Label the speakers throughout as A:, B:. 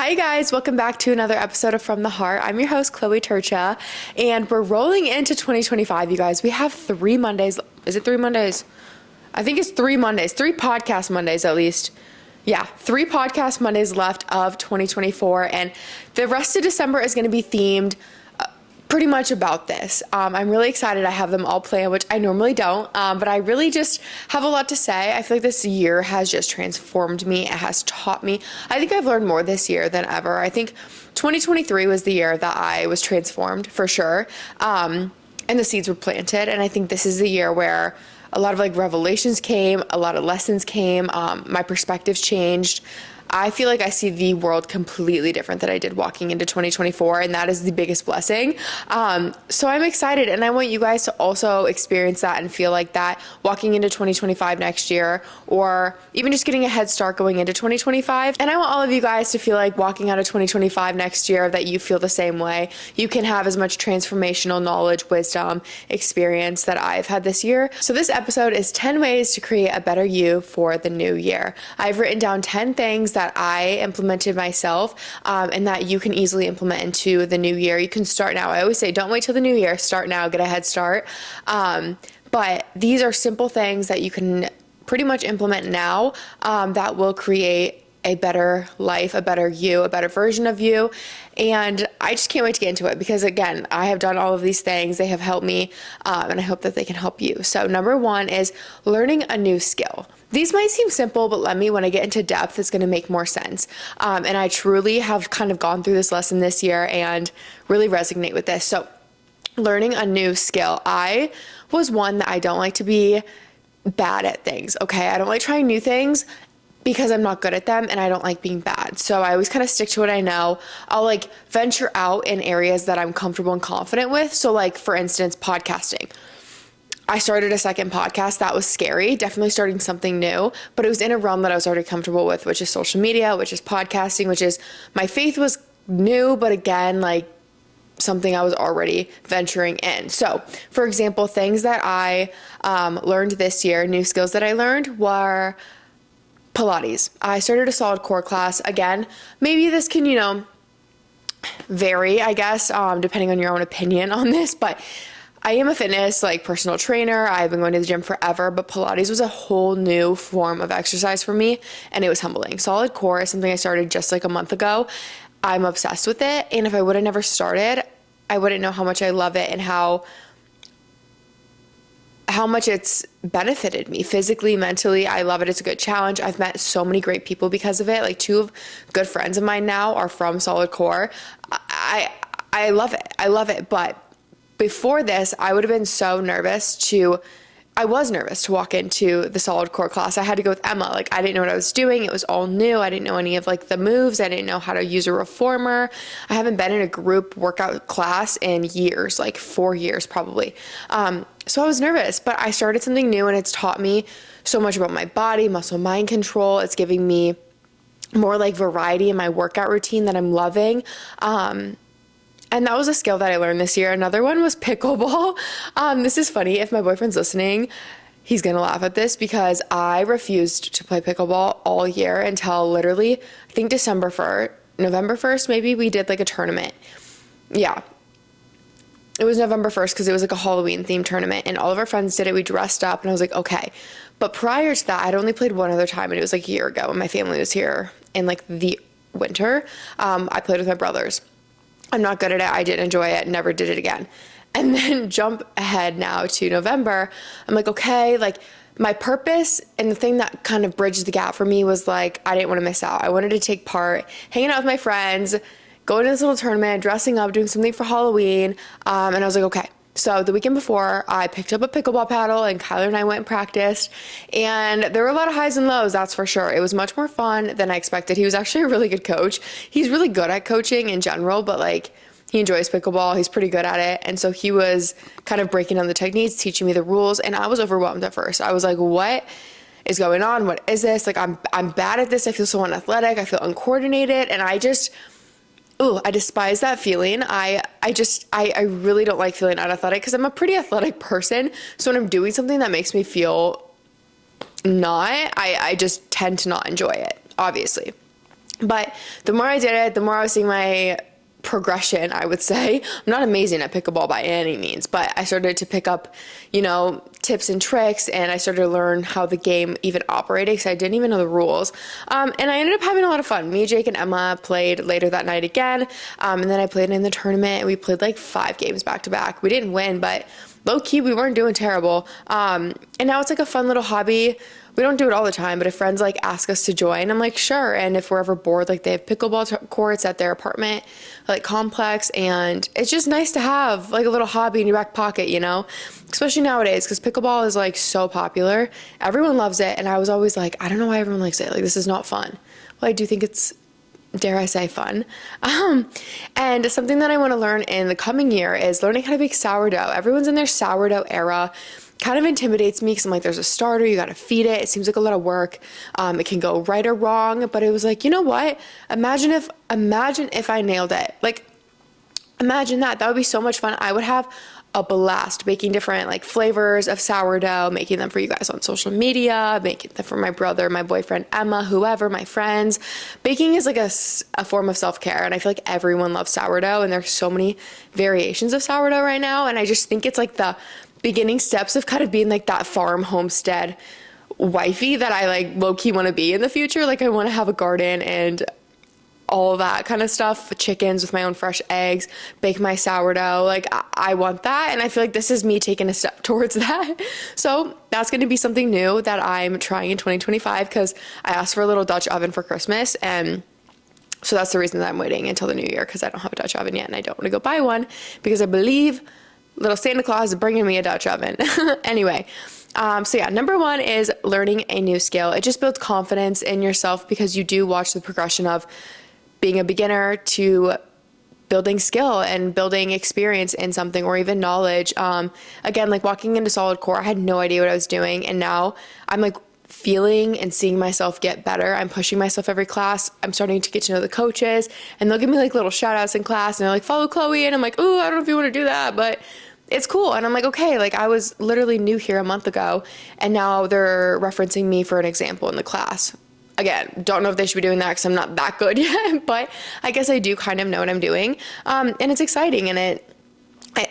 A: Hi guys, welcome back to another episode of From the Heart. I'm your host, Chloe Trca, and we're rolling into 2025, you guys. We have 3 Mondays. Is it 3 Mondays? I think it's 3 Mondays, 3 podcast Mondays at least. Yeah, 3 podcast Mondays left of 2024, and the rest of December is going to be themed pretty much about this. I'm really excited. I have them all planned, which I normally don't, but I really just have a lot to say. I feel like this year has just transformed me. It has taught me. I think I've learned more this year than ever. I think 2023 was the year that I was transformed for sure, and the seeds were planted, and I think this is the year where a lot of revelations came, a lot of lessons came, my perspectives changed. I feel like I see the world completely different than I did walking into 2024, and that is the biggest blessing. So I'm excited, and I want you guys to also experience that and feel like that walking into 2025 next year, or even just getting a head start going into 2025. And I want all of you guys to feel like walking out of 2025 next year that you feel the same way. You can have as much transformational knowledge, wisdom, experience that I've had this year. So this episode is 10 ways to create a better you for the new year. I've written down 10 things that I implemented myself, and that you can easily implement into the new year. You can start now. I always say, don't wait till the new year. Start now, get a head start. But these are simple things that you can pretty much implement now, that will create a better life, a better you, a better version of you. And I just can't wait to get into it because, again, I have done all of these things. They have helped me, and I hope that they can help you. So number 1 is learning a new skill. These might seem simple, but when I get into depth, it's going to make more sense. And I truly have kind of gone through this lesson this year and really resonate with this. So learning a new skill. I was one that I don't like to be bad at things. Okay. I don't like trying new things because I'm not good at them and I don't like being bad. So I always kind of stick to what I know. I'll venture out in areas that I'm comfortable and confident with. So for instance, podcasting. I started a second podcast. That was scary, definitely starting something new, but it was in a realm that I was already comfortable with, which is social media, which is podcasting, which is my faith was new, but again, something I was already venturing in. So for example, things that I learned this year, new skills that I learned were Pilates. I started a solid core class. Again, maybe this can, vary, I guess, depending on your own opinion on this, but I am a fitness personal trainer. I've been going to the gym forever, but Pilates was a whole new form of exercise for me, and it was humbling. Solid core is something I started just a month ago. I'm obsessed with it, and if I would have never started, I wouldn't know how much I love it and how much it's benefited me physically, mentally. I love it. It's a good challenge. I've met so many great people because of it. 2 good friends of mine now are from solid core. I love it. I love it, but before this, I would have been so nervous I was nervous to walk into the solid core class. I had to go with Emma. I didn't know what I was doing. It was all new. I didn't know any of the moves. I didn't know how to use a reformer. I haven't been in a group workout class in years, 4 years probably. So I was nervous, but I started something new and it's taught me so much about my body, muscle, mind control. It's giving me more variety in my workout routine that I'm loving. And that was a skill that I learned this year. Another one was pickleball. This is funny. If my boyfriend's listening, he's going to laugh at this because I refused to play pickleball all year until literally, I think November 1st, maybe we did a tournament. Yeah. It was November 1st because it was a Halloween themed tournament and all of our friends did it. We dressed up and I was like, okay. But prior to that, I'd only played one other time and it was a year ago when my family was here in the winter. I played with my brothers. I'm not good at it. I didn't enjoy it. Never did it again. And then jump ahead now to November. I'm okay, my purpose and the thing that kind of bridged the gap for me was I didn't want to miss out. I wanted to take part, hanging out with my friends, going to this little tournament, dressing up, doing something for Halloween. And I was okay. So the weekend before, I picked up a pickleball paddle and Kyler and I went and practiced. And there were a lot of highs and lows, that's for sure. It was much more fun than I expected. He was actually a really good coach. He's really good at coaching in general, but he enjoys pickleball. He's pretty good at it. And so he was kind of breaking down the techniques, teaching me the rules. And I was overwhelmed at first. I was what is going on? What is this? I'm bad at this. I feel so unathletic. I feel uncoordinated. And I despise that feeling. I really don't like feeling unathletic because I'm a pretty athletic person. So when I'm doing something that makes me feel I just tend to not enjoy it, obviously. But the more I did it, the more I was seeing my progression, I would say. I'm not amazing at pickleball by any means, but I started to pick up, tips and tricks, and I started to learn how the game even operated because I didn't even know the rules. And I ended up having a lot of fun. Me, Jake, and Emma played later that night again, and then I played in the tournament, and we played like 5 games back to back. We didn't win, but low key, we weren't doing terrible. And now it's like a fun little hobby. We don't do it all the time, but if friends like ask us to join, I'm like, sure. And if we're ever bored, like they have pickleball courts at their apartment, like complex. And it's just nice to have like a little hobby in your back pocket, especially nowadays, because pickleball is like so popular. Everyone loves it. And I was always like, I don't know why everyone likes it. Like, this is not fun. Well, I do think it's, dare I say, fun. And something that I want to learn in the coming year is learning how to bake sourdough. Everyone's in their sourdough era. Kind of intimidates me because I'm like, there's a starter, you got to feed it. It seems like a lot of work. It can go right or wrong, but it was like, you know what? Imagine if I nailed it. Like, imagine that. That would be so much fun. I would have a blast baking different like flavors of sourdough, making them for you guys on social media, making them for my brother, my boyfriend, Emma, whoever, my friends. Baking is like a form of self-care, and I feel like everyone loves sourdough, and there's so many variations of sourdough right now, and I just think it's like the beginning steps of kind of being like that farm homestead wifey that I like low-key want to be in the future. Like, I want to have a garden and all of that kind of stuff, chickens with my own fresh eggs, bake my sourdough. Like, I want that, and I feel like this is me taking a step towards that. So that's going to be something new that I'm trying in 2025, because I asked for a little Dutch oven for Christmas, and so that's the reason that I'm waiting until the new year, because I don't have a Dutch oven yet, and I don't want to go buy one, because I believe little Santa Claus is bringing me a Dutch oven. Anyway, so yeah, number 1 is learning a new skill. It just builds confidence in yourself, because you do watch the progression of being a beginner to building skill and building experience in something, or even knowledge. Again, like walking into solid core, I had no idea what I was doing, and now I'm like feeling and seeing myself get better. I'm pushing myself every class. I'm starting to get to know the coaches, and they'll give me like little shout outs in class, and they're like, follow Chloe, and I'm like, oh, I don't know if you want to do that, but it's cool. And I'm like, okay, like I was literally new here a month ago, and now they're referencing me for an example in the class. Again, don't know if they should be doing that because I'm not that good yet, but I guess I do kind of know what I'm doing. And it's exciting, and it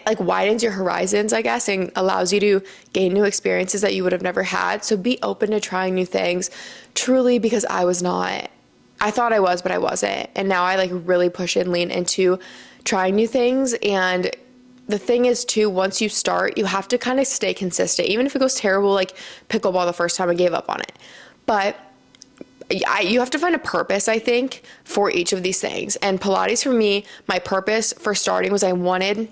A: like widens your horizons, I guess, and allows you to gain new experiences that you would have never had. So be open to trying new things, truly, because I thought I was, but I wasn't. And now I like really push and lean into trying new things. And the thing is too, once you start, you have to kind of stay consistent. Even if it goes terrible, like pickleball the first time I gave up on it. But you have to find a purpose, I think, for each of these things. And Pilates, for me, my purpose for starting was I wanted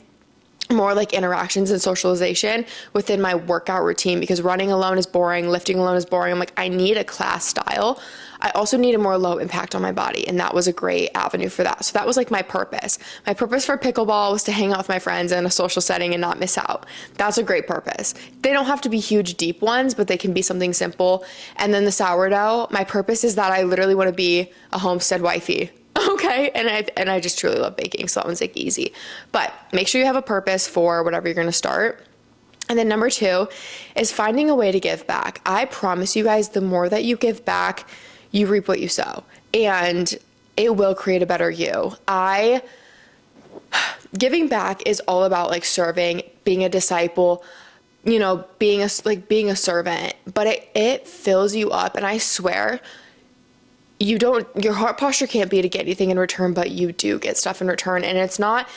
A: more like interactions and socialization within my workout routine, because running alone is boring, lifting alone is boring. I'm like, I need a class style. I also need a more low impact on my body, and that was a great avenue for that. So that was like my purpose. My purpose for pickleball was to hang out with my friends in a social setting and not miss out. That's a great purpose. They don't have to be huge, deep ones, but they can be something simple. And then the sourdough, my purpose is that I literally want to be a homestead wifey. Okay, and I just truly love baking, so that one's like easy. But make sure you have a purpose for whatever you're going to start. And then number 2 is finding a way to give back. I promise you guys, the more that you give back, you reap what you sow, and it will create a better you. Giving back is all about like serving, being a disciple, being a servant, but it fills you up. And I swear, your heart posture can't be to get anything in return, but you do get stuff in return. And it's not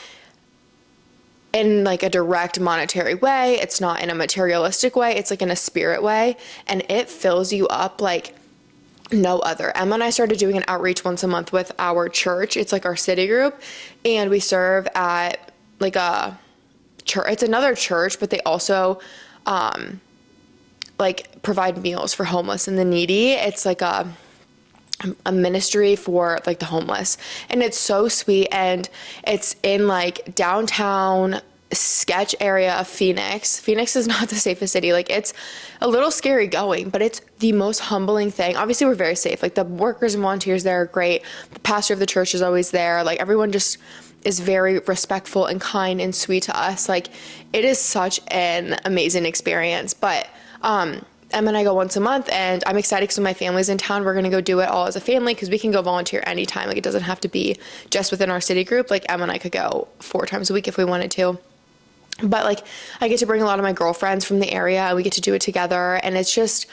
A: in like a direct monetary way. It's not in a materialistic way. It's like in a spirit way. And it fills you up like no other. Emma and I started doing an outreach once a month with our church. It's like our city group. And we serve at like a church. It's another church, but they also like provide meals for homeless and the needy. It's like a ministry for like the homeless, and it's so sweet. And it's in like downtown sketch area of Phoenix. Phoenix is not the safest city. Like, it's a little scary going, but it's the most humbling thing. Obviously, we're very safe. Like, the workers and volunteers there are great. The pastor of the church is always there. Like, everyone just is very respectful and kind and sweet to us. Like, it is such an amazing experience. But Emma and I go once a month, and I'm excited because when my family's in town, we're going to go do it all as a family because we can go volunteer anytime. Like, it doesn't have to be just within our city group. Like, Emma and I could go 4 times a week if we wanted to. But like, I get to bring a lot of my girlfriends from the area and we get to do it together. And it's just,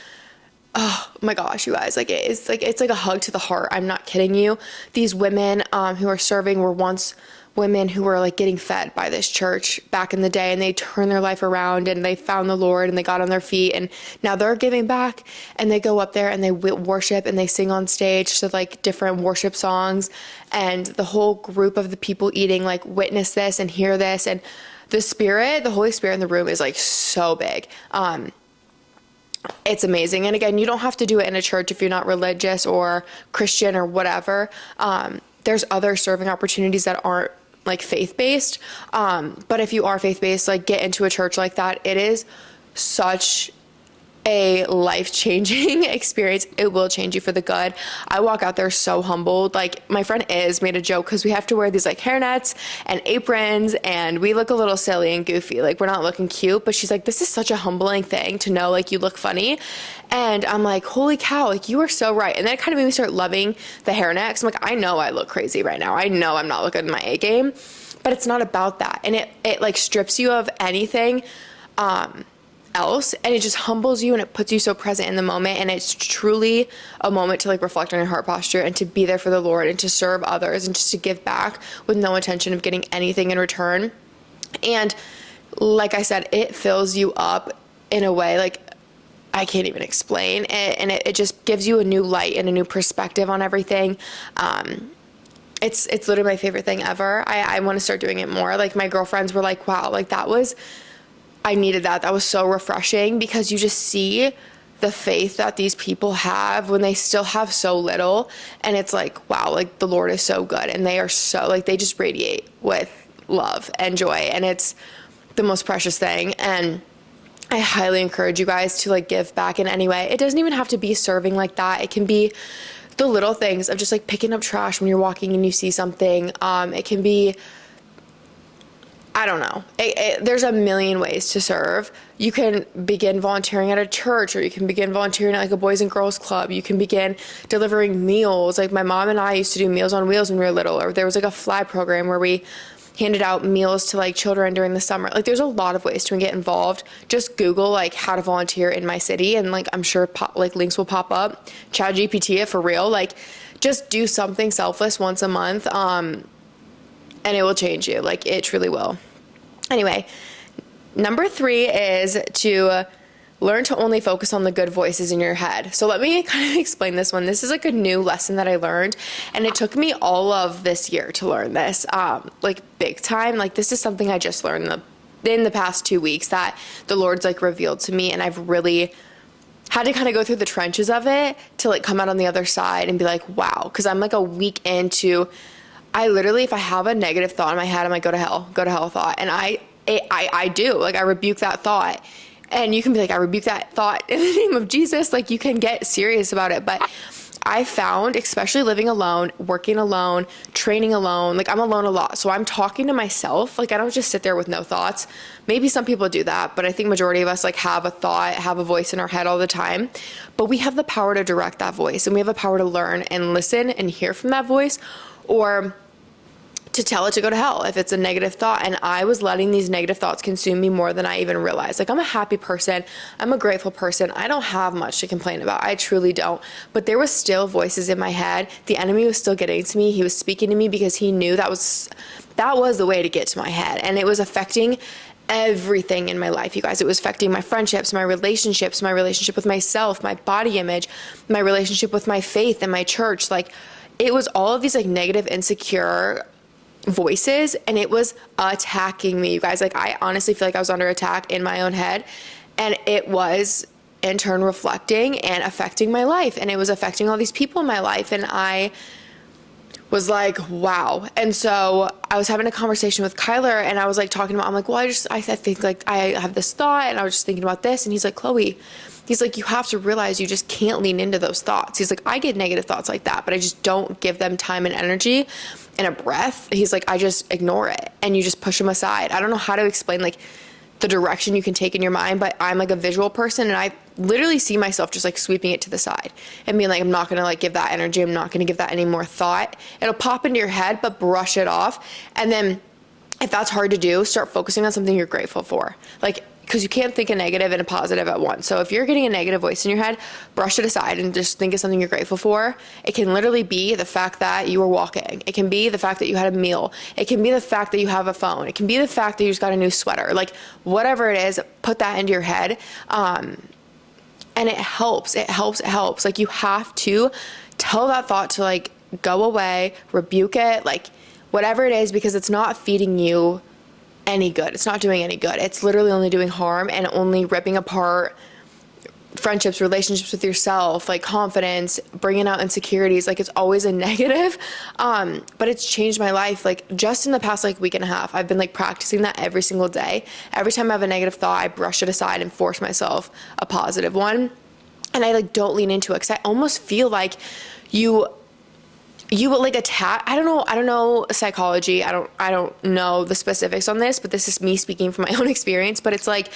A: oh my gosh, you guys, like it's like a hug to the heart. I'm not kidding you. These women who are serving were once women who were like getting fed by this church back in the day, and they turned their life around and they found the Lord and they got on their feet, and now they're giving back, and they go up there and they worship and they sing on stage to like different worship songs, and the whole group of the people eating like witness this and hear this, and the Holy Spirit in the room is like so big. It's amazing. And again, you don't have to do it in a church if you're not religious or Christian or whatever. There's other serving opportunities that aren't like faith-based. But if you are faith-based, like get into a church like that. It is such a life-changing experience. It will change you for the good. I walk out there so humbled. Like, my friend made a joke because we have to wear these like hairnets and aprons, and we look a little silly and goofy. Like, we're not looking cute, but she's like, this is such a humbling thing to know, like, you look funny. And I'm like, holy cow, like, you are so right. And then it kind of made me start loving the hairnet, because I'm like, I know I look crazy right now. I know I'm not looking in my A game, but it's not about that. And it like strips you of anything else, and it just humbles you and it puts you so present in the moment, and it's truly a moment to like reflect on your heart posture and to be there for the Lord and to serve others and just to give back with no intention of getting anything in return. And like I said, it fills you up in a way like I can't even explain it, and it just gives you a new light and a new perspective on everything. It's literally my favorite thing ever. I want to start doing it more. Like, my girlfriends were like, wow, like I needed that. That was so refreshing, because you just see the faith that these people have when they still have so little. And it's like, wow, like the Lord is so good. And they are so, like, they just radiate with love and joy. And it's the most precious thing. And I highly encourage you guys to like give back in any way. It doesn't even have to be serving like that. It can be the little things of just like picking up trash when you're walking and you see something. It can be, I don't know. There's a million ways to serve. You can begin volunteering at a church, or you can begin volunteering at like a Boys and Girls Club. You can begin delivering meals. Like, my mom and I used to do Meals on Wheels when we were little, or there was like a fly program where we handed out meals to like children during the summer. Like, there's a lot of ways to get involved. Just Google like how to volunteer in my city, and like I'm sure like links will pop up. ChatGPT it for real. Like, just do something selfless once a month. And it will change you. Like, it truly will. Anyway, number 3 is to learn to only focus on the good voices in your head. So let me kind of explain this one. This is like a new lesson that I learned, and it took me all of this year to learn this, like big time. Like, this is something I just learned in the past 2 weeks that the Lord's like revealed to me, and I've really had to kind of go through the trenches of it to like come out on the other side and be like, wow, because I'm like a week into, I literally, if I have a negative thought in my head, I'm like, go to hell thought. And I do, like, I rebuke that thought. And you can be like, I rebuke that thought in the name of Jesus. Like, you can get serious about it. But I found, especially living alone, working alone, training alone, like, I'm alone a lot. So I'm talking to myself. Like, I don't just sit there with no thoughts. Maybe some people do that, but I think majority of us like have a thought, have a voice in our head all the time. But we have the power to direct that voice, and we have the power to learn and listen and hear from that voice, or to tell it to go to hell if it's a negative thought. And I was letting these negative thoughts consume me more than I even realized. Like, I'm a happy person. I'm a grateful person. I don't have much to complain about. I truly don't. But there was still voices in my head. The enemy was still getting to me. He was speaking to me because he knew that was the way to get to my head. And it was affecting everything in my life, you guys. It was affecting my friendships, my relationships, my relationship with myself, my body image, my relationship with my faith and my church. Like, it was all of these like negative, insecure voices, and it was attacking me, you guys. Like, I honestly feel like I was under attack in my own head, and it was in turn reflecting and affecting my life, and it was affecting all these people in my life, and I was like, wow. And so I was having a conversation with Kyler, and I was like talking about, I'm like, well, I think like I have this thought, and I was just thinking about this, and he's like, Chloe, he's like, you have to realize you just can't lean into those thoughts. He's like, I get negative thoughts like that, but I just don't give them time and energy and a breath. He's like, I just ignore it, and you just push them aside. I don't know how to explain like the direction you can take in your mind, but I'm like a visual person, and literally see myself just like sweeping it to the side and being like, I'm not going to like give that energy. I'm not going to give that any more thought. It'll pop into your head, but brush it off. And then if that's hard to do, start focusing on something you're grateful for. Like, because you can't think a negative and a positive at once. So if you're getting a negative voice in your head, brush it aside and just think of something you're grateful for. It can literally be the fact that you were walking. It can be the fact that you had a meal. It can be the fact that you have a phone. It can be the fact that you just got a new sweater. Like, whatever it is, put that into your head. And it helps. It helps. Like, you have to tell that thought to like go away, rebuke it, like whatever it is, because it's not feeding you any good. It's not doing any good. It's literally only doing harm and only ripping apart friendships, relationships with yourself, like confidence, bringing out insecurities. Like, it's always a negative. But it's changed my life. Like, just in the past like week and a half, I've been like practicing that every single day. Every time I have a negative thought, I brush it aside and force myself a positive one. And I like don't lean into it, because I almost feel like you like attack. I don't know psychology. I don't know the specifics on this, but this is me speaking from my own experience. But it's like,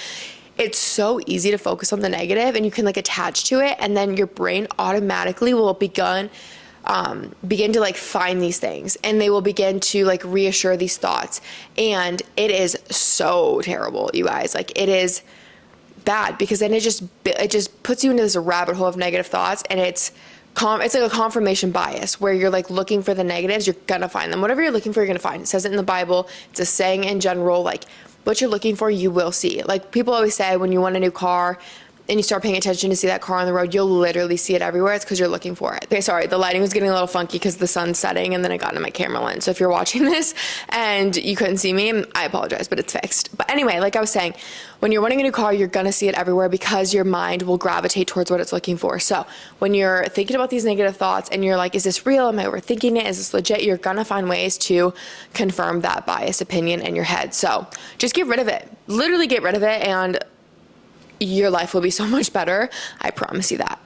A: it's so easy to focus on the negative, and you can like attach to it, and then your brain automatically will begin to like find these things, and they will begin to like reassure these thoughts. And it is so terrible, you guys. Like, it is bad, because then it just puts you into this rabbit hole of negative thoughts, and it's like a confirmation bias, where you're like looking for the negatives. You're gonna find them. Whatever you're looking for, you're gonna find. It says it in the Bible. It's a saying in general. Like, what you're looking for, you will see. Like, people always say, when you want a new car and you start paying attention to see that car on the road, you'll literally see it everywhere. It's because you're looking for it. Okay, sorry, the lighting was getting a little funky because the sun's setting, and then I got into my camera lens. So if you're watching this and you couldn't see me, I apologize, but it's fixed. But anyway, like I was saying, when you're wanting a new car, you're gonna see it everywhere, because your mind will gravitate towards what it's looking for. So when you're thinking about these negative thoughts and you're like, is this real? Am I overthinking it? Is this legit? You're gonna find ways to confirm that biased opinion in your head. So just get rid of it. Literally get rid of it, and your life will be so much better. I promise you that.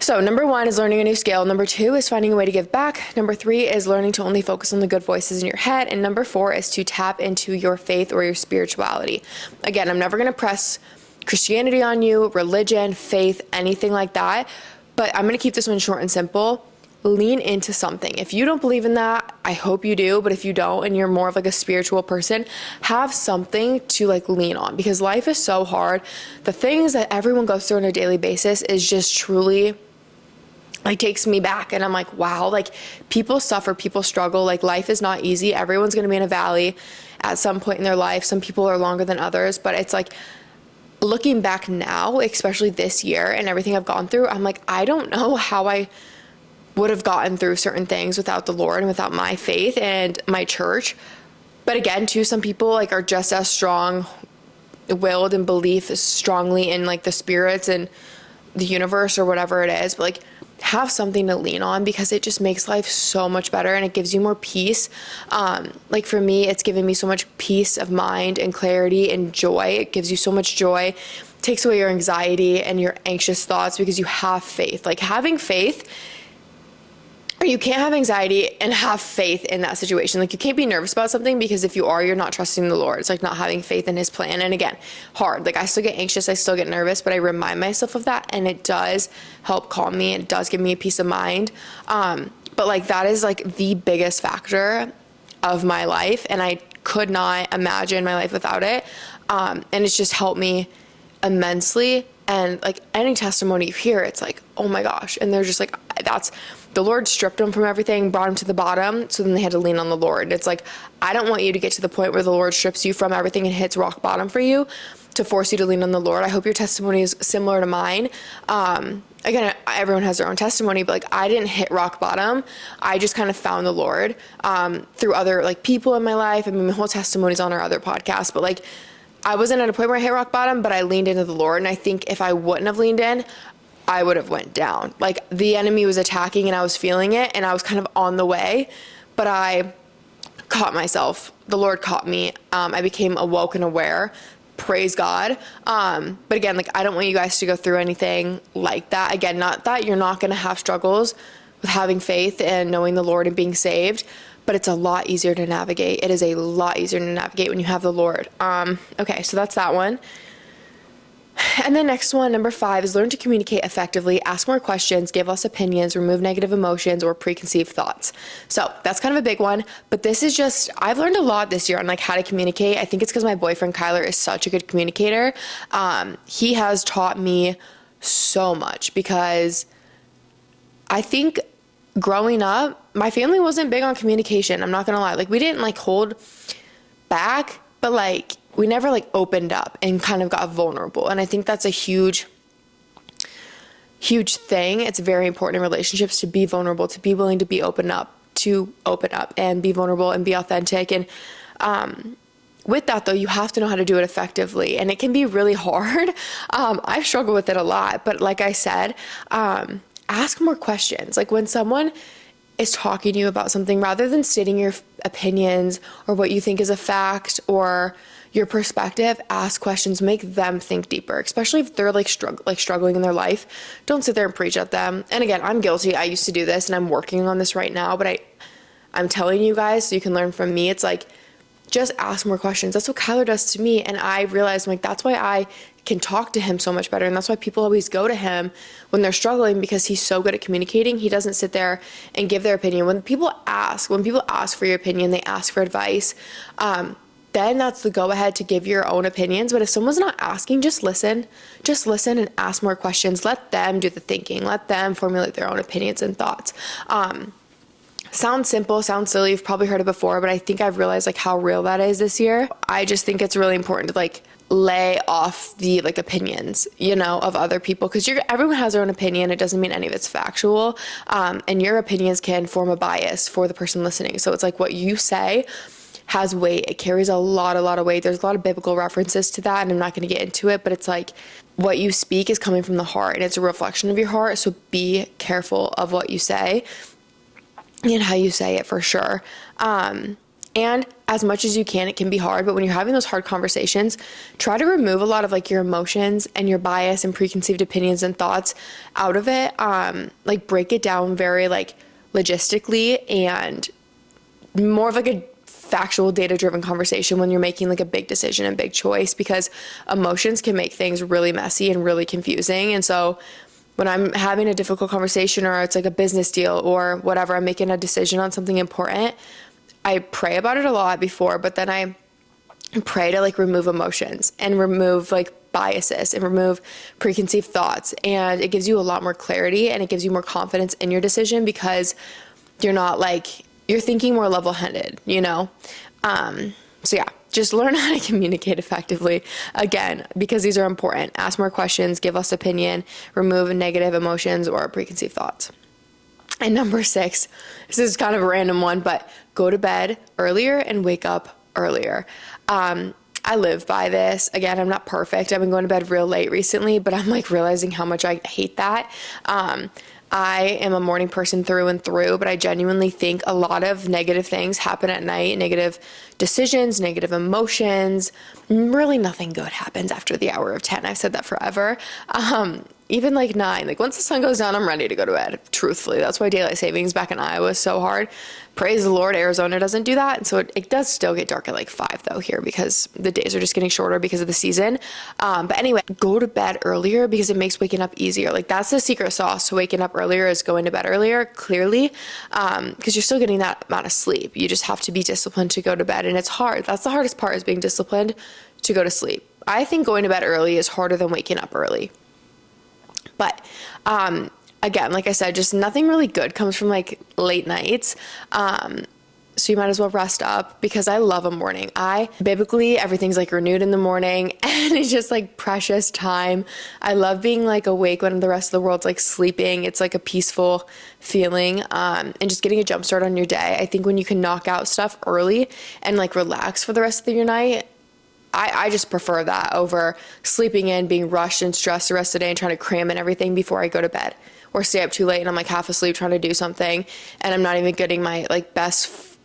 A: So number 1 is learning a new skill. Number 2 is finding a way to give back. Number 3 is learning to only focus on the good voices in your head. And number 4 is to tap into your faith or your spirituality. Again, I'm never going to press Christianity on you, religion, faith, anything like that. But I'm going to keep this one short and simple. Lean into something. If you don't believe in that, I hope you do. But if you don't, and you're more of like a spiritual person, have something to like lean on, because life is so hard. The things that everyone goes through on a daily basis is just truly like takes me back. And I'm like, wow, like people suffer, people struggle. Like, life is not easy. Everyone's going to be in a valley at some point in their life. Some people are longer than others, but it's like, looking back now, especially this year and everything I've gone through, I'm like, I don't know how I would have gotten through certain things without the Lord and without my faith and my church. But again, too, some people like are just as strong willed and believe strongly in like the spirits and the universe or whatever it is. But like, have something to lean on, because it just makes life so much better, and it gives you more peace. Like for me, it's given me so much peace of mind and clarity and joy. It gives you so much joy, takes away your anxiety and your anxious thoughts, because you have faith. Like, having faith, you can't have anxiety and have faith in that situation. Like, you can't be nervous about something, because if you are, you're not trusting the Lord. It's like not having faith in his plan. And again, hard. Like, I still get anxious, I still get nervous, but I remind myself of that, and it does help calm me. It does give me a peace of mind. But like, that is like the biggest factor of my life, and I could not imagine my life without it. And it's just helped me immensely. And like, any testimony you hear, it's like, oh my gosh. And they're just like, that's, the Lord stripped them from everything, brought them to the bottom. So then they had to lean on the Lord. It's like, I don't want you to get to the point where the Lord strips you from everything and hits rock bottom for you to force you to lean on the Lord. I hope your testimony is similar to mine. Again, everyone has their own testimony, but like, I didn't hit rock bottom. I just kind of found the Lord, through other like people in my life. I mean, my whole testimony's on our other podcast, but like, I wasn't at a point where I hit rock bottom, but I leaned into the Lord. And I think if I wouldn't have leaned in, I would have went down. Like, the enemy was attacking and I was feeling it, and I was kind of on the way, but I caught myself. The Lord caught me. I became awoke and aware. Praise God. But again, like, I don't want you guys to go through anything like that. Again, not that you're not going to have struggles with having faith and knowing the Lord and being saved, but it's a lot easier to navigate. It is a lot easier to navigate when you have the Lord. Okay, so that's that one. And the next one, number 5, is learn to communicate effectively, ask more questions, give less opinions, remove negative emotions or preconceived thoughts. So that's kind of a big one, but this is just, I've learned a lot this year on like how to communicate. I think it's because my boyfriend Kyler is such a good communicator. He has taught me so much because I think growing up, my family wasn't big on communication. I'm not gonna lie. Like we didn't like hold back, but like we never like opened up and kind of got vulnerable. And I think that's a huge thing. It's very important in relationships to be vulnerable, to be willing to open up and be vulnerable and be authentic. And with that though, you have to know how to do it effectively. And it can be really hard. I've struggled with it a lot, but like I said, ask more questions. Like when someone is talking to you about something, rather than stating your opinions or what you think is a fact or your perspective, ask questions, make them think deeper, especially if they're like struggling in their life. Don't sit there and preach at them. And again, I'm guilty. I used to do this and I'm working on this right now, but I'm telling you guys so you can learn from me. It's like, just ask more questions. That's what Kyler does to me. And I realized like, that's why I can talk to him so much better. And that's why people always go to him when they're struggling, because he's so good at communicating. He doesn't sit there and give their opinion. When people ask for your opinion, they ask for advice, then that's the go ahead to give your own opinions. But if someone's not asking, just listen and ask more questions. Let them do the thinking. Let them formulate their own opinions and thoughts. Sounds simple, sounds silly. You've probably heard it before, but I think I've realized like how real that is this year. I just think it's really important to like lay off the like opinions, of other people, because everyone has their own opinion. It doesn't mean any of it's factual. And your opinions can form a bias for the person listening. So it's like what you say has weight. It carries a lot of weight. There's a lot of biblical references to that, and I'm not going to get into it, but it's like what you speak is coming from the heart and it's a reflection of your heart. So be careful of what you say and how you say it for sure. And as much as you can, it can be hard, but when you're having those hard conversations, try to remove a lot of like your emotions and your bias and preconceived opinions and thoughts out of it. Like break it down very like logistically and more of like a factual data-driven conversation when you're making like a big decision and big choice, because emotions can make things really messy and really confusing. And so when I'm having a difficult conversation or it's like a business deal or whatever, I'm making a decision on something important, I pray about it a lot before, but then I pray to like remove emotions and remove like biases and remove preconceived thoughts. And it gives you a lot more clarity and it gives you more confidence in your decision, because you're thinking more level-headed, So yeah, just learn how to communicate effectively. Again, because these are important. Ask more questions, give less opinion, remove negative emotions or preconceived thoughts. And number 6, this is kind of a random one, but go to bed earlier and wake up earlier. I live by this. Again, I'm not perfect. I've been going to bed real late recently, but I'm like realizing how much I hate that. I am a morning person through and through, but I genuinely think a lot of negative things happen at night, negative decisions, negative emotions. Really nothing good happens after the hour of 10. I've said that forever. Even like 9, like once the sun goes down, I'm ready to go to bed. Truthfully, that's why daylight savings back in Iowa is so hard. Praise the Lord, Arizona doesn't do that. And so it does still get dark at like 5 though here, because the days are just getting shorter because of the season. But anyway, go to bed earlier because it makes waking up easier. Like that's the secret sauce to waking up earlier, is going to bed earlier, clearly, because you're still getting that amount of sleep. You just have to be disciplined to go to bed, and it's hard. That's the hardest part, is being disciplined to go to sleep. I think going to bed early is harder than waking up early. But again, like I said, just nothing really good comes from like late nights. So you might as well rest up, because I love a morning. Biblically, everything's like renewed in the morning and it's just like precious time. I love being like awake when the rest of the world's like sleeping. It's like a peaceful feeling, and just getting a jump start on your day. I think when you can knock out stuff early and like relax for the rest of your night, I just prefer that over sleeping in, being rushed and stressed the rest of the day and trying to cram in everything before I go to bed, or stay up too late and I'm like half asleep trying to do something and I'm not even getting my like best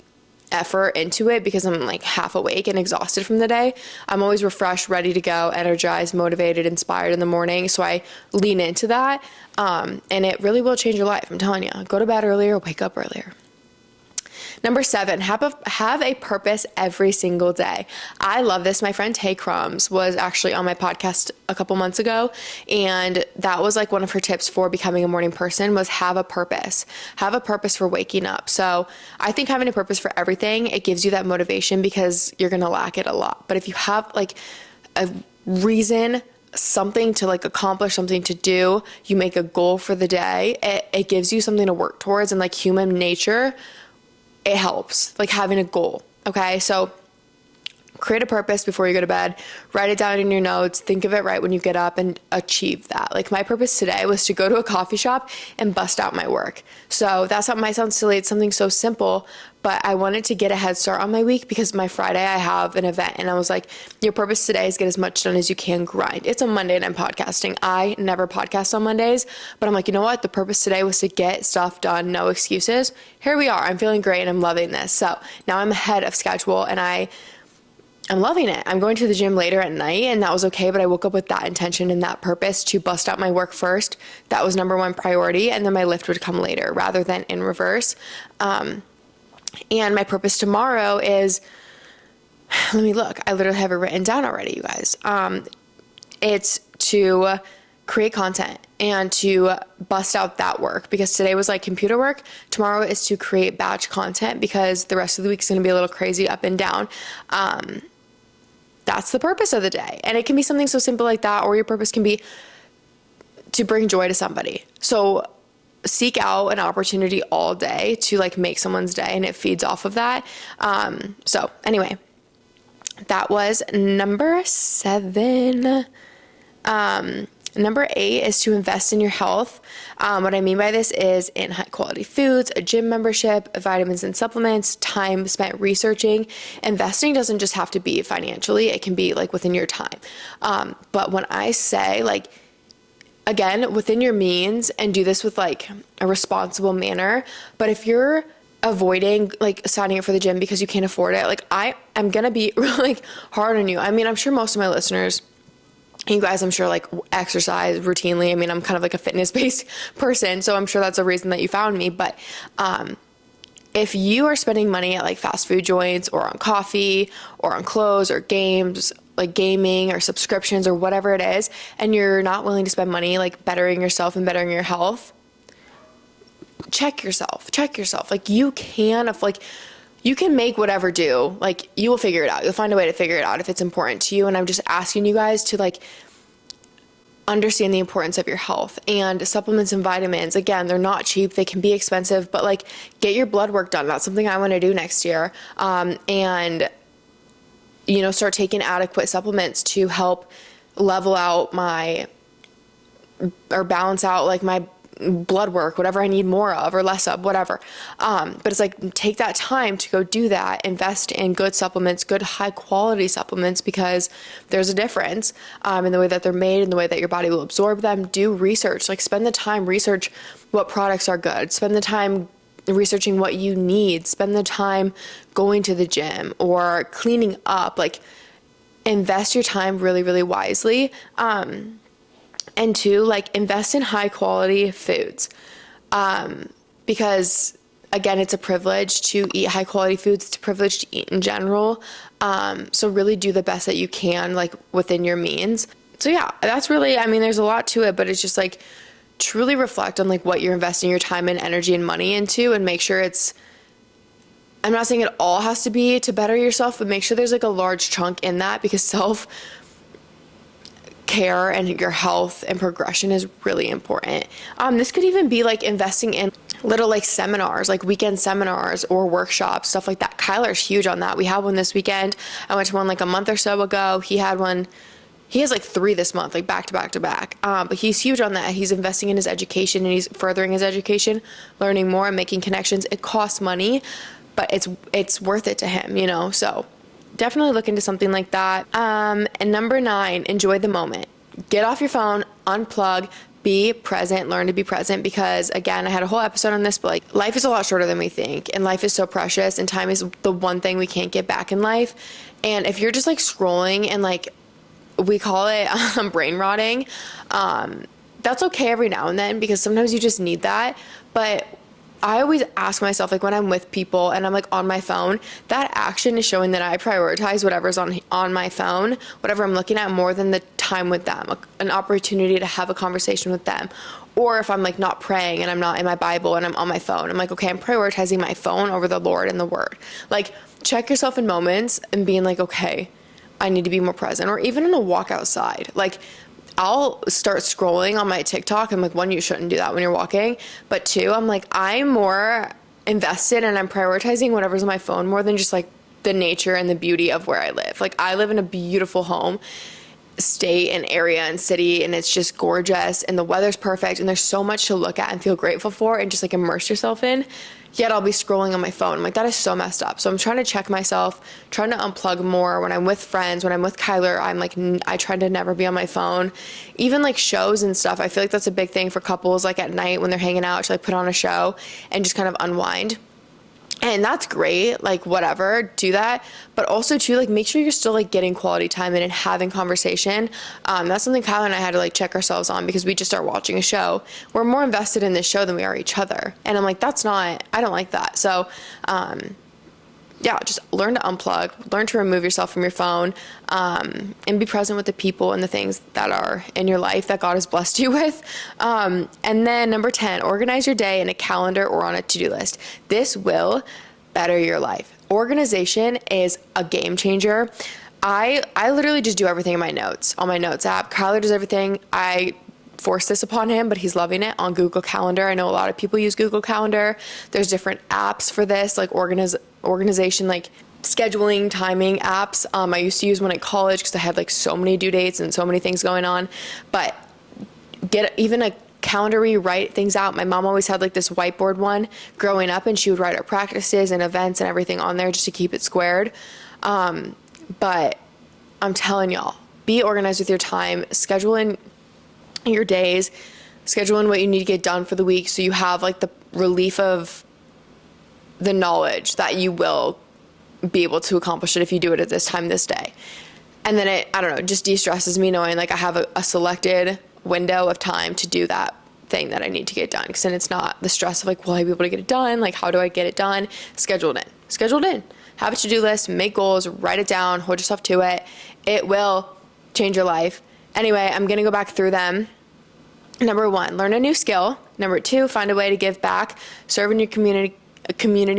A: effort into it because I'm like half awake and exhausted from the day. I'm always refreshed, ready to go, energized, motivated, inspired in the morning. So I lean into that. And it really will change your life. I'm telling you, go to bed earlier, wake up earlier. Number 7, have a purpose every single day. I love this. My friend Tay Crumbs was actually on my podcast a couple months ago, and that was like one of her tips for becoming a morning person was have a purpose. Have a purpose for waking up. So I think having a purpose for everything, it gives you that motivation because you're going to lack it a lot. But if you have like a reason, something to like accomplish, something to do, you make a goal for the day, it gives you something to work towards. And like human nature, it helps like having a goal. Okay. So create a purpose before you go to bed, write it down in your notes, think of it right when you get up and achieve that. Like my purpose today was to go to a coffee shop and bust out my work. So that might sound silly. It's something so simple, but I wanted to get a head start on my week because my Friday I have an event and I was like, your purpose today is get as much done as you can, grind. It's a Monday and I'm podcasting. I never podcast on Mondays, but I'm like, you know what? The purpose today was to get stuff done. No excuses. Here we are. I'm feeling great and I'm loving this. So now I'm ahead of schedule and I'm loving it. I'm going to the gym later at night and that was okay, but I woke up with that intention and that purpose to bust out my work first. That was number 1 priority, and then my lift would come later rather than in reverse. And my purpose tomorrow is, let me look. I literally have it written down already, you guys. It's to create content and to bust out that work because today was like computer work. Tomorrow is to create batch content because the rest of the week is going to be a little crazy up and down. That's the purpose of the day. And it can be something so simple like that, or your purpose can be to bring joy to somebody. So seek out an opportunity all day to like make someone's day, and it feeds off of that. So anyway, that was number 7. Number 8 is to invest in your health. What I mean by this is in high quality foods, a gym membership, vitamins and supplements, time spent researching. Investing doesn't just have to be financially, it can be like within your time. But when I say like, again, within your means, and do this with like a responsible manner. But if you're avoiding like signing up for the gym because you can't afford it, like I am going to be really like hard on you. I mean, I'm sure most of my listeners, you guys, I'm sure like exercise routinely. I mean, I'm kind of like a fitness-based person, so I'm sure that's a reason that you found me. But if you are spending money at like fast food joints or on coffee or on clothes or games, like gaming or subscriptions or whatever it is, and you're not willing to spend money like bettering yourself and bettering your health, check yourself. Like you can, if like you can make whatever do, like you will figure it out. You'll find a way to figure it out if it's important to you. And I'm just asking you guys to like understand the importance of your health. And supplements and vitamins, again, they're not cheap. They can be expensive, but like get your blood work done. That's something I want to do next year. And you know, start taking adequate supplements to help level out or balance out like my blood work, whatever I need more of or less of, whatever. But it's like, take that time to go do that, invest in good supplements, good high quality supplements, because there's a difference in the way that they're made and the way that your body will absorb them. Do research, like spend the time, research what products are good, spend the time researching what you need, spend the time going to the gym or cleaning up, like invest your time really, really wisely. And 2, like invest in high quality foods. Because again, it's a privilege to eat high quality foods. It's a privilege to eat in general. So really do the best that you can, like within your means. So yeah, that's really, I mean, there's a lot to it, but it's just like truly reflect on like what you're investing your time and energy and money into, and make sure I'm not saying it all has to be to better yourself, but make sure there's like a large chunk in that, because self-care and your health and progression is really important. This could even be like investing in little like seminars, like weekend seminars or workshops, stuff like that. Kyler's huge on that. We had one this weekend. I went to one like a month or so ago. He had one. He has like 3 this month, like back to back to back. But he's huge on that. He's investing in his education and he's furthering his education, learning more and making connections. It costs money, but it's worth it to him, you know? So definitely look into something like that. And number 9, enjoy the moment. Get off your phone, unplug, be present, learn to be present, because again, I had a whole episode on this, but like life is a lot shorter than we think, and life is so precious, and time is the one thing we can't get back in life. And if you're just like scrolling and like, we call it brain rotting, that's okay every now and then, because sometimes you just need that. But I always ask myself, like when I'm with people and I'm like on my phone, that action is showing that I prioritize whatever's on my phone, whatever I'm looking at, more than the time with them, an opportunity to have a conversation with them. Or if I'm like not praying and I'm not in my Bible and I'm on my phone, I'm like, okay, I'm prioritizing my phone over the Lord and the Word. Like, check yourself in moments and being like, okay, I need to be more present. Or even in a walk outside, like I'll start scrolling on my TikTok. I'm like, one, you shouldn't do that when you're walking. But two, I'm like, I'm more invested and I'm prioritizing whatever's on my phone more than just like the nature and the beauty of where I live. Like, I live in a beautiful home, state and area and city, and it's just gorgeous and the weather's perfect and there's so much to look at and feel grateful for and just like immerse yourself in. Yet I'll be scrolling on my phone. I'm like, that is so messed up. So I'm trying to check myself, trying to unplug more. When I'm with friends, when I'm with Kyler, I'm like, I try to never be on my phone. Even like shows and stuff, I feel like that's a big thing for couples, like at night when they're hanging out, to like put on a show and just kind of unwind. And that's great, like whatever, do that. But also too, like make sure you're still like getting quality time in and having conversation. That's something Kyle and I had to like check ourselves on, because we just start watching a show. We're more invested in this show than we are each other. And I'm like, I don't like that. So, yeah, just learn to unplug, learn to remove yourself from your phone, and be present with the people and the things that are in your life that God has blessed you with. And then number 10, organize your day in a calendar or on a to-do list. This will better your life. Organization is a game changer. I literally just do everything in my notes, on my notes app. Kyler does everything. I force this upon him, but he's loving it on Google Calendar. I know a lot of people use Google Calendar. There's different apps for this, like organization, like scheduling, timing apps. I used to use one at college because I had like so many due dates and so many things going on. But get even a calendar where you write things out. My mom always had like this whiteboard one growing up, and she would write our practices and events and everything on there just to keep it squared. But I'm telling y'all, be organized with your time, schedule in your days, schedule in what you need to get done for the week, so you have like the relief of the knowledge that you will be able to accomplish it if you do it at this time, this day. And then it just de-stresses me knowing like I have a selected window of time to do that thing that I need to get done. Because then it's not the stress of like, will I be able to get it done? Like, how do I get it done? Scheduled in. Have a to-do list, make goals, write it down, hold yourself to it. It will change your life. Anyway, I'm going to go back through them. Number 1, learn a new skill. Number 2, find a way to give back, serve in your community,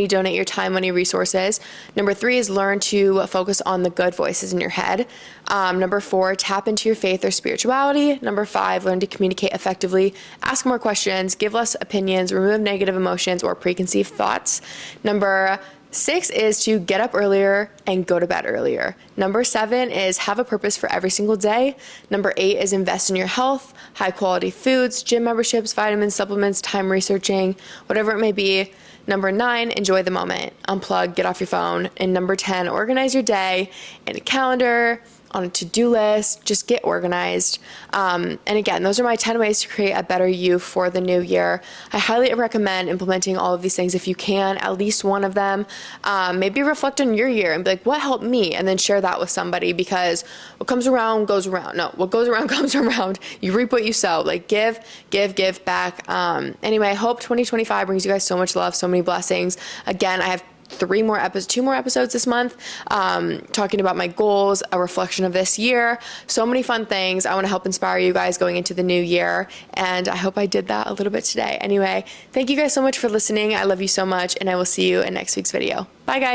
A: donate your time, money, resources. Number 3 is learn to focus on the good voices in your head. Number 4, tap into your faith or spirituality. Number 5, learn to communicate effectively, ask more questions, give less opinions, remove negative emotions or preconceived thoughts. Number 6 is to get up earlier and go to bed earlier. Number 7 is have a purpose for every single day. Number 8 is invest in your health, high quality foods, gym memberships, vitamins, supplements, time researching, whatever it may be. Number 9, enjoy the moment, unplug, get off your phone. And number 10, organize your day in a calendar, on a to-do list, just get organized. And again, those are my 10 ways to create a better you for the new year. I highly recommend implementing all of these things if you can, at least one of them. Maybe reflect on your year and be like, what helped me? And then share that with somebody, because what comes around goes around. No, what goes around comes around. You reap what you sow. Like give back. Anyway, I hope 2025 brings you guys so much love, so many blessings. Again, I have 2 more episodes this month, talking about my goals, a reflection of this year, so many fun things. I want to help inspire you guys going into the new year, and I hope I did that a little bit today. Anyway, thank you guys so much for listening. I love you so much, and I will see you in next week's video. Bye, guys.